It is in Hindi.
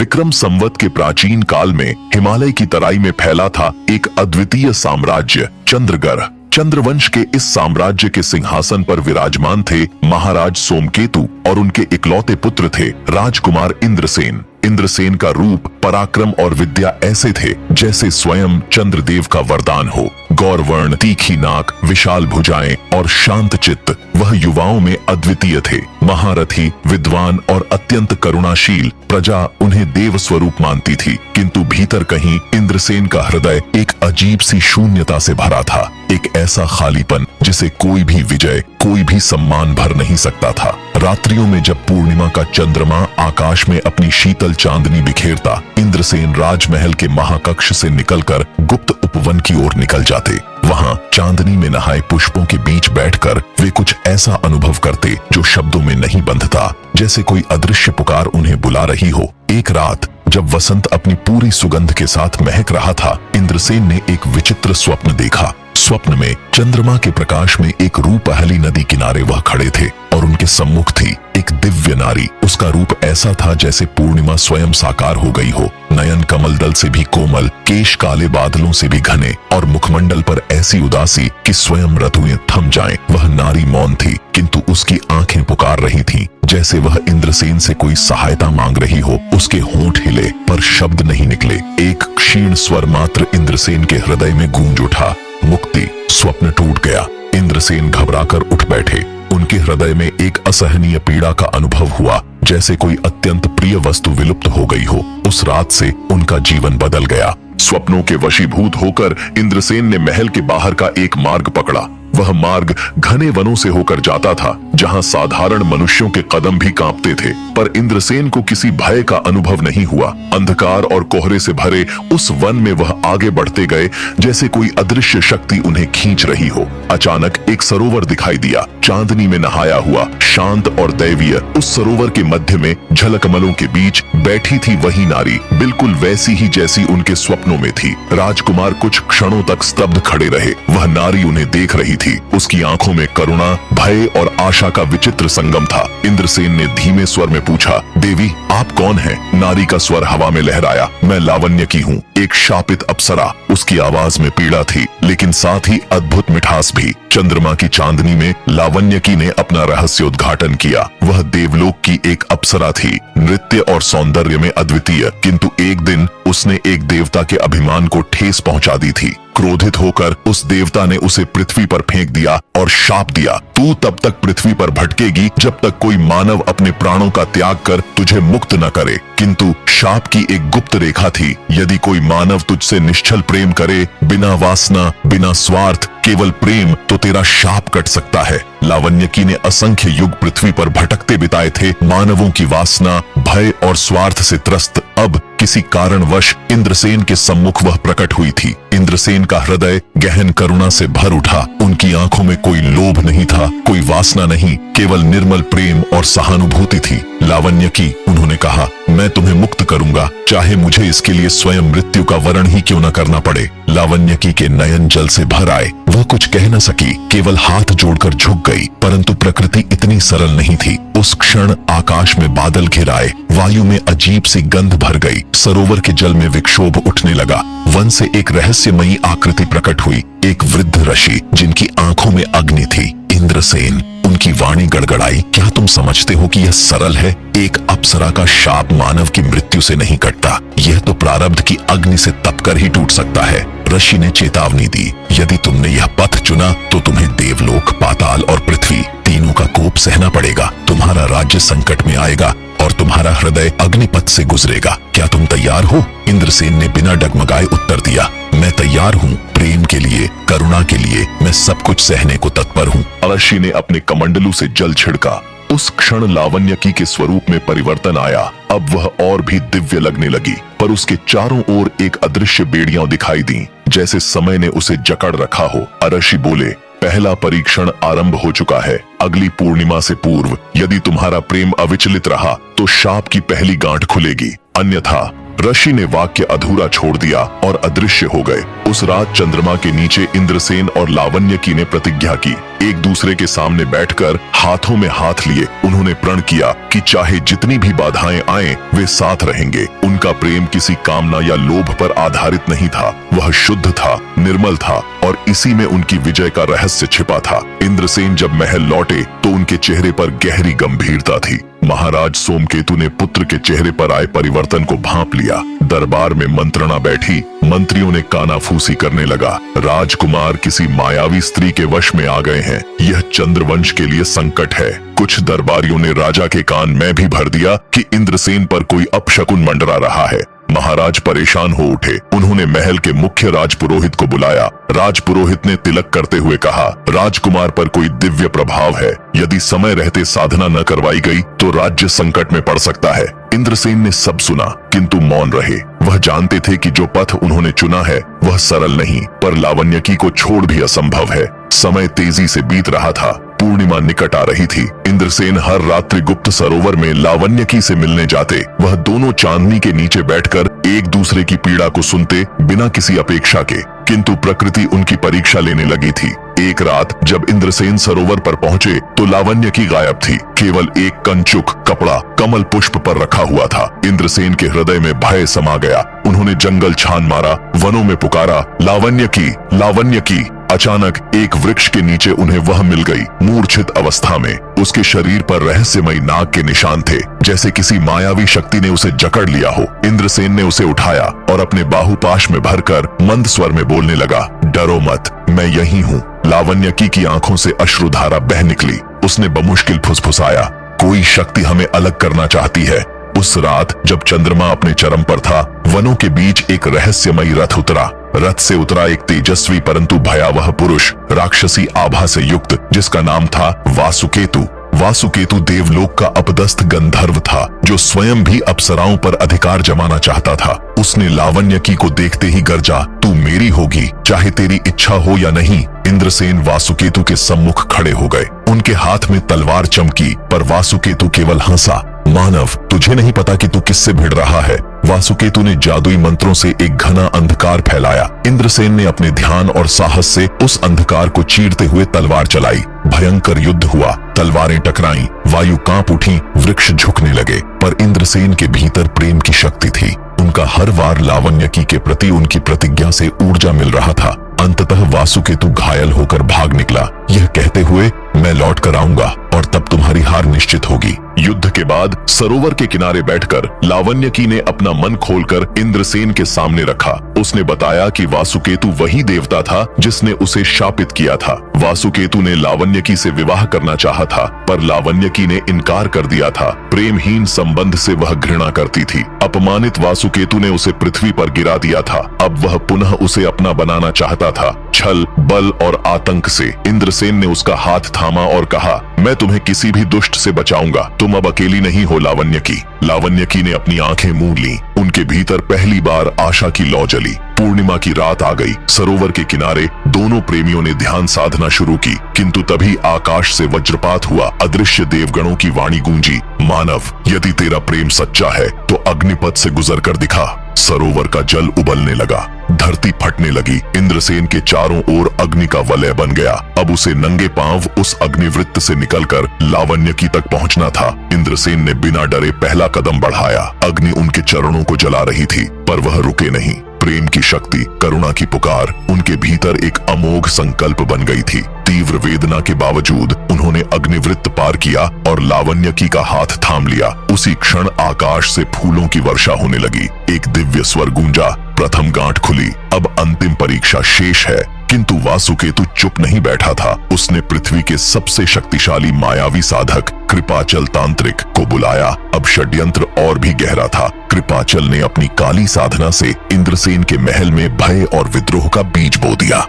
विक्रम संवत के प्राचीन काल में हिमालय की तराई में फैला था एक अद्वितीय साम्राज्य चंद्रगढ़। चंद्रवंश के इस साम्राज्य के सिंहासन पर विराजमान थे महाराज सोमकेतु और उनके इकलौते पुत्र थे राजकुमार इंद्रसेन। इंद्रसेन का रूप, पराक्रम और विद्या ऐसे थे जैसे स्वयं चंद्रदेव का वरदान हो। गौरवर्ण, तीखी नाक, विशाल भुजाएं और शांत चित्त, वह युवाओं में अद्वितीय थे। महारथी, विद्वान और अत्यंत करुणाशील, प्रजा उन्हें देव स्वरूप मानती थी। किंतु भीतर कहीं इंद्रसेन का हृदय एक अजीब सी शून्यता से भरा था, एक ऐसा खालीपन जिसे कोई भी विजय, कोई भी सम्मान भर नहीं सकता था। रात्रियों में जब पूर्णिमा का चंद्रमा आकाश में अपनी शीतल चांदनी बिखेरता, इंद्रसेन राजमहल के महाकक्ष से निकलकर गुप्त उपवन की ओर निकल जाते। वहां चांदनी में नहाए पुष्पों के बीच बैठकर वे कुछ ऐसा अनुभव करते जो शब्दों में नहीं बंधता, जैसे कोई अदृश्य पुकार उन्हें बुला रही हो। एक रात जब वसंत अपनी पूरी सुगंध के साथ महक रहा था, इंद्रसेन ने एक विचित्र स्वप्न देखा। स्वप्न में चंद्रमा के प्रकाश में एक रूपहली नदी किनारे वह खड़े थे और उनके सम्मुख थी एक दिव्य नारी। उसका रूप ऐसा था जैसे पूर्णिमा स्वयं साकार हो गई हो। नयन कमल दल से भी कोमल, केश काले बादलों से भी घने और मुखमंडल पर ऐसी उदासी कि स्वयं ऋतुएं थम जाएं। वह नारी मौन थी, किंतु उसकी आंखें पुकार रही थीं, जैसे वह इंद्रसेन से कोई सहायता मांग रही हो। उसके होंठ हिले पर शब्द नहीं निकले। एक क्षीण स्वर मात्र इंद्रसेन के हृदय में गूंज उठा, मुक्ति। स्वप्न टूट गया। इंद्रसेन घबराकर उठ बैठे। उनके हृदय में एक असहनीय पीड़ा का अनुभव हुआ, जैसे कोई अत्यंत प्रिय वस्तु विलुप्त हो गई हो। उस रात से उनका जीवन बदल गया। स्वप्नों के वशीभूत होकर इंद्रसेन ने महल के बाहर का एक मार्ग पकड़ा। वह मार्ग घने वनों से होकर जाता था, जहां साधारण मनुष्यों के कदम भी कांपते थे। पर इंद्रसेन को किसी भय का अनुभव नहीं हुआ। अंधकार और कोहरे से भरे उस वन में वह आगे बढ़ते गए, जैसे कोई अदृश्य शक्ति उन्हें खींच रही हो। अचानक एक सरोवर दिखाई दिया, चांदनी में नहाया हुआ, शांत और दैवीय। उस सरोवर के मध्य में झलकमलों के बीच बैठी थी वही नारी, बिल्कुल वैसी ही जैसी उनके स्वप्नों में थी। राजकुमार कुछ क्षणों तक स्तब्ध खड़े रहे। वह नारी उन्हें देख रही थी। उसकी आंखों में करुणा, भय और आशा का विचित्र संगम था। इंद्रसेन ने धीमे स्वर में पूछा, देवी आप कौन हैं? नारी का स्वर हवा में लहराया, मैं लावण्य की हूँ, एक शापित अप्सरा। उसकी आवाज में पीड़ा थी, लेकिन साथ ही अद्भुत मिठास भी। चंद्रमा की चांदनी में लावण्यकी ने अपना रहस्य उद्घाटन किया। वह देवलोक की एक अप्सरा थी, नृत्य और सौंदर्य में अद्वितीय। किंतु एक दिन उसने एक देवता के अभिमान को ठेस पहुंचा दी थी। क्रोधित होकर उस देवता ने उसे पृथ्वी पर फेंक दिया और शाप दिया, तू तब तक पृथ्वी पर भटकेगी जब तक कोई मानव अपने प्राणों का त्याग कर तुझे मुक्त न करे। किंतु शाप की एक गुप्त रेखा थी, यदि कोई मानव तुझसे निश्चल प्रेम करे, बिना वासना, बिना स्वार्थ, केवल प्रेम, तो तेरा शाप कट सकता है। लावण्यकी ने असंख्य युग पृथ्वी पर भटकते बिताए थे, मानवों की वासना, भय और स्वार्थ से त्रस्त। अब किसी कारणवश इंद्रसेन के सम्मुख वह प्रकट हुई थी। इंद्रसेन का हृदय गहन करुणा से भर उठा। उनकी आंखों में कोई लोभ नहीं था, कोई वासना नहीं, केवल निर्मल प्रेम और सहानुभूति थी। लावण्यकी, उन्होंने कहा, मैं तुम्हें मुक्त करूंगा, चाहे मुझे इसके लिए स्वयं मृत्यु का वरण ही क्यों न करना पड़े। लावण्यकी के नयन जल से भर आए। वह कुछ कह न सकी, केवल हाथ जोड़कर झुक गई। परंतु प्रकृति इतनी सरल नहीं थी। उस क्षण आकाश में बादल घिर आए, वायु में अजीब सी गंध भर गई, सरोवर के जल में विक्षोभ उठने लगा। वन से एक रहस्यमयी आकृति प्रकट हुई, एक वृद्ध ऋषि जिनकी आंखों में अग्नि थी। इंद्रसेन, उनकी वाणी गड़गड़ाई, क्या तुम समझते हो कि यह सरल है? एक अप्सरा का शाप मानव की मृत्यु से नहीं कटता, यह तो प्रारब्ध की अग्नि से तपकर ही टूट सकता है। ऋषि ने चेतावनी दी, यदि तुमने यह पथ चुना तो तुम्हें देवलोक, पाताल और पृथ्वी तीनों का कोप सहना पड़ेगा। तुम्हारा राज्य संकट में आएगा और तुम्हारा हृदय अग्निपथ से गुजरेगा। क्या तुम तैयार हो? इंद्रसेन ने बिना डगमगाए उत्तर दिया, मैं तैयार हूँ। प्रेम के लिए, करुणा के लिए मैं सब कुछ सहने को तत्पर हूँ। ऋषि ने अपने कमंडलू से जल छिड़का। उस क्षण लावण्यकी के स्वरूप में परिवर्तन आया। अब वह और भी दिव्य लगने लगी, पर उसके चारों ओर एक अदृश्य बेड़ियां दिखाई दी, जैसे समय ने उसे जकड़ रखा हो। ऋषि बोले, पहला परीक्षण आरंभ हो चुका है। अगली पूर्णिमा से पूर्व यदि तुम्हारा प्रेम अविचलित रहा तो शाप की पहली गांठ खुलेगी, अन्यथा ऋषि ने वाक्य अधूरा छोड़ दिया और अदृश्य हो गए। उस रात चंद्रमा के नीचे इंद्रसेन और लावण्यकी ने प्रतिज्ञा की। एक दूसरे के सामने बैठकर हाथों में हाथ लिए उन्होंने प्रण किया कि चाहे जितनी भी बाधाएं आएं, वे साथ रहेंगे। उनका प्रेम किसी कामना या लोभ पर आधारित नहीं था, वह शुद्ध था, निर्मल था और इसी में उनकी विजय का रहस्य छिपा था। इंद्रसेन जब महल लौटे तो उनके चेहरे पर गहरी गंभीरता थी। महाराज सोमकेतु ने पुत्र के चेहरे पर आए परिवर्तन को भांप लिया। दरबार में मंत्रणा बैठी, मंत्रियों ने कानाफूसी करने लगा। राजकुमार किसी मायावी स्त्री के वश में आ गए हैं, यह चंद्रवंश के लिए संकट है। कुछ दरबारियों ने राजा के कान में भी भर दिया कि इंद्रसेन पर कोई अपशकुन मंडरा रहा है। महाराज परेशान हो उठे। उन्होंने महल के मुख्य राजपुरोहित को बुलाया। राजपुरोहित ने तिलक करते हुए कहा, राजकुमार पर कोई दिव्य प्रभाव है, यदि समय रहते साधना न करवाई गई तो राज्य संकट में पड़ सकता है। इंद्रसेन ने सब सुना किंतु मौन रहे। वह जानते थे कि जो पथ उन्होंने चुना है वह सरल नहीं, पर लावण्यकी को छोड़ भी असंभव है। समय तेजी से बीत रहा था, पूर्णिमा निकट आ रही थी। इंद्रसेन हर रात्रि गुप्त सरोवर में लावण्यकी से मिलने जाते। वह दोनों चांदनी के नीचे बैठकर एक दूसरे की पीड़ा को सुनते बिना किसी अपेक्षा के, किंतु प्रकृति उनकी परीक्षा लेने लगी थी। एक रात जब इंद्रसेन सरोवर पर पहुंचे तो लावण्यकी गायब थी। केवल एक कंचुक कपड़ा कमल पुष्प पर रखा हुआ था। इंद्रसेन के हृदय में भय समा गया। उन्होंने जंगल छान मारा, वनों में पुकारा, लावण्यकी, लावण्यकी। अचानक एक वृक्ष के नीचे उन्हें वह मिल गई, मूर्छित अवस्था में। उसके शरीर पर रहस्यमयी नाग के निशान थे, जैसे किसी मायावी शक्ति ने उसे जकड़ लिया हो। इंद्रसेन ने उसे उठाया और अपने बाहुपाश में भरकर मंद स्वर में बोलने लगा, डरो मत, मैं यही हूँ। लावण्यकी की आंखों से अश्रुधारा बह निकली। उसने बमुश्किल फुसफुसाया, कोई शक्ति हमें अलग करना चाहती है। उस रात जब चंद्रमा अपने चरम पर था, वनों के बीच एक रहस्यमयी रथ उतरा। रथ से उतरा एक तेजस्वी परंतु भयावह पुरुष, राक्षसी आभा से युक्त, जिसका नाम था वासुकेतु। वासुकेतु देवलोक का अपदस्थ गंधर्व था, जो स्वयं भी अप्सराओं पर अधिकार जमाना चाहता था। उसने लावण्यकी को देखते ही गर्जा, तू मेरी होगी, चाहे तेरी इच्छा हो या नहीं। इंद्रसेन वासुकेतु के सम्मुख खड़े हो गए। उनके हाथ में तलवार चमकी, पर वासुकेतु केवल हंसा। मानव, तुझे नहीं पता कि तू किससे भिड़ रहा है। वासुकेतु ने जादुई मंत्रों से एक घना अंधकार फैलाया। इंद्रसेन ने अपने ध्यान और साहस से उस अंधकार को चीरते हुए तलवार चलाई। भयंकर युद्ध हुआ, तलवारें टकराईं, वायु कांप उठी, वृक्ष झुकने लगे। पर इंद्रसेन के भीतर प्रेम की शक्ति थी। उनका हर वार लावण्यकी के प्रति उनकी प्रतिज्ञा से ऊर्जा मिल रहा था। अंततः वासुकेतु घायल होकर भाग निकला, यह कहते हुए, मैं लौट कर आऊंगा और तब तुम्हारी हार निश्चित होगी। युद्ध के बाद सरोवर के किनारे बैठकर लावण्यकी ने अपना मन खोलकर इंद्रसेन के सामने रखा। उसने बताया कि वासुकेतु वही देवता था जिसने उसे शापित किया था। वासुकेतु ने लावण्यकी से विवाह करना चाहा था, पर लावण्यकी ने इनकार कर दिया था। प्रेमहीन संबंध से वह घृणा करती थी। अपमानित वासुकेतु ने उसे पृथ्वी पर गिरा दिया था। अब वह पुनः उसे अपना बनाना चाहता था। छल, बल और आतंक से इंद्रसेन ने उसका हाथ थामा और कहा, मैं तुम्हें किसी भी दुष्ट से बचाऊंगा, तुम अब अकेली नहीं हो लावण्यकी। लावण्यकी ने अपनी आंखें मूंद लीं। उनके भीतर पहली बार आशा की लौ जली। पूर्णिमा की रात आ गई। सरोवर के किनारे दोनों प्रेमियों ने ध्यान साधना शुरू की, किंतु तभी आकाश से वज्रपात हुआ। अदृश्य देवगणों की वाणी गूंजी, मानव, यदि तेरा प्रेम सच्चा है तो अग्निपथ से गुजर कर दिखा। सरोवर का जल उबलने लगा, धरती फटने लगी। इंद्रसेन के चारों ओर अग्नि का वलय बन गया। अब उसे नंगे पांव उस अग्निवृत्त से निकलकर लावण्यकी तक पहुंचना था। इंद्रसेन ने बिना डरे पहला कदम बढ़ाया। अग्नि उनके चरणों को जला रही थी, पर वह रुके नहीं। प्रेम की शक्ति, करुणा की पुकार उनके भीतर एक अमोघ संकल्प बन गई थी। तीव्र वेदना के बावजूद उन्होंने अग्निवृत्त पार किया और लावण्यकी का हाथ थाम लिया। उसी क्षण आकाश से फूलों की वर्षा होने लगी। एक दिव्य स्वर गूंजा, प्रथम गांठ खुली, अब अंतिम परीक्षा शेष है। किंतु वासुकेतु चुप नहीं बैठा था। उसने पृथ्वी के सबसे शक्तिशाली मायावी साधक कृपाचल तांत्रिक को बुलाया। अब षड्यंत्र और भी गहरा था। कृपाचल ने अपनी काली साधना से इंद्रसेन के महल में भय और विद्रोह का बीज बो दिया।